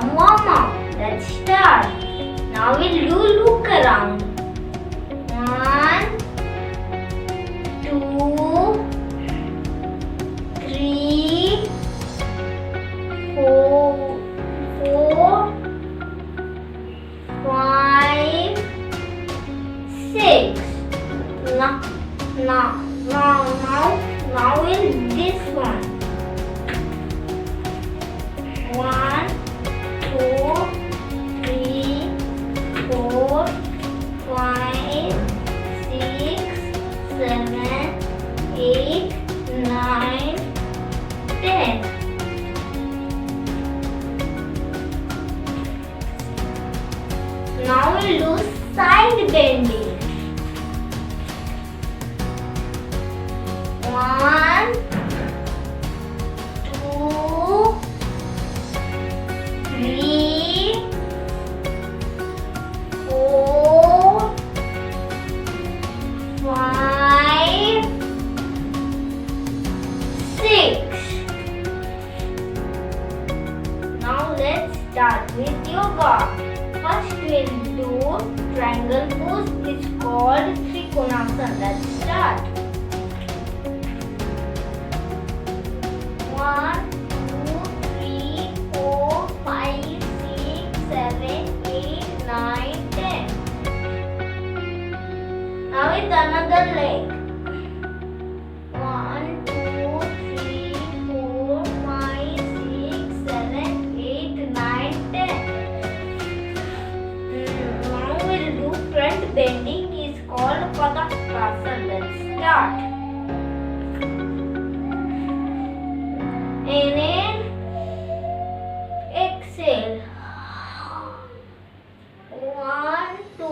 some warm up. Let's start. Now we'll do look around. 1, 2, 3, 4, 5, 6. Now in this one. 1, 2, 3, 4, 5, 6, 7, 8, 9, 10. Now we'll do side bending. 1, 2, 3, 4, 5, 6. Now let's start with yoga. First we'll do triangle pose. It's called Trikonasana. Let's start. 1, 2, 3, 4, 5, 6, 7, 8, 9, 10. Now with another leg. 1, 2, 3, 4, 5, 6, 7, 8, 9, 10. Now we'll do front bending. It's called Padakasana. Let's start. Inhale, exhale. 1, 2,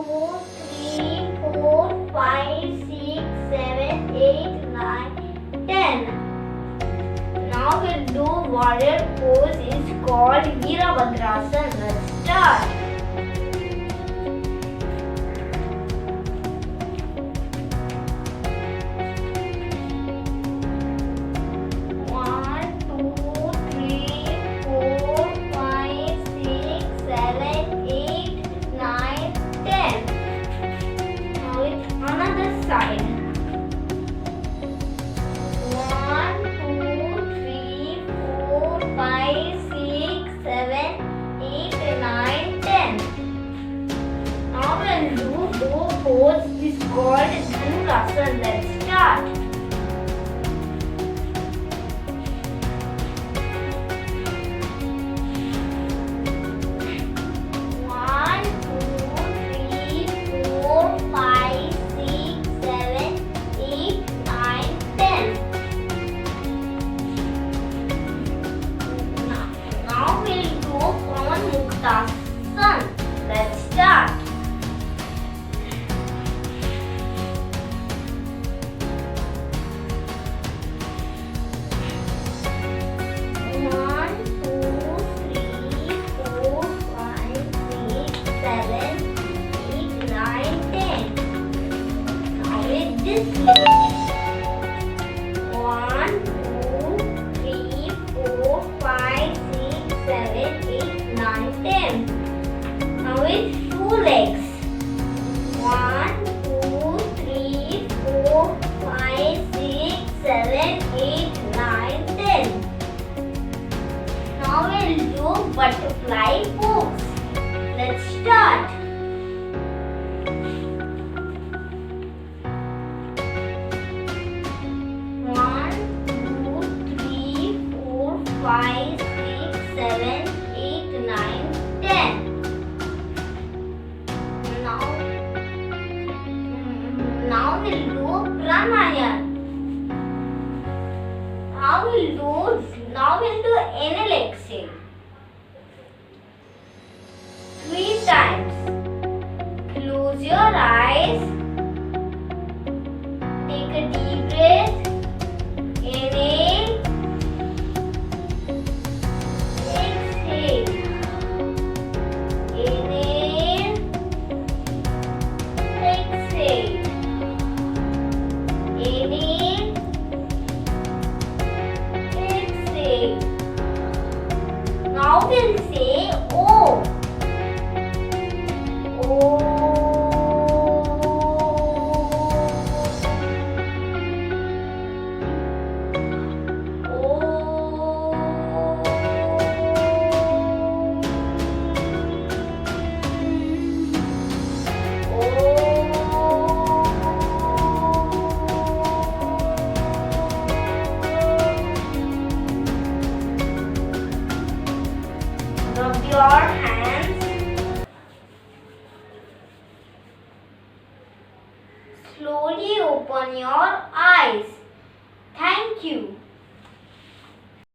3, 4, 5, 6, 7, 8, 9, 10. Now we'll do warrior pose. It's called Virabhadrasana. Let's start. 1, 2, 3, 4, 5, 6, 7, 8, 9, 10. Now with another side. 1, 2, 3, 4, 5, 6, 7, 8, 9, 10. Now we'll do bow pose. It's called Dhanurasana. Let's start. 1, 2, 3, 4, 5, 6, 7, 8, 9, 10. Now we'll do Pawan Muktasana. Let's start. 1, 2, 3, 4, 5, 6, 7, 8, 9, 10. Now with this leg. 1, 2, 3, 4, 5, 6, 7, 8, 9, 10. Now with two legs. 1, 2, 3, 4, 5, 6, 7, 8, 9, 10. Now we'll do butterfly pose. Let's start. 1, 2, 3, 4, 5, 6, 7, 8, 9, 10. Now we'll do pranayama. Now we'll do inhale, exhale. 3 times. Close your eyes. Take a deep breath. Inhale. Exhale. Inhale. Exhale. Inhale. Exhale. slowly open your eyes.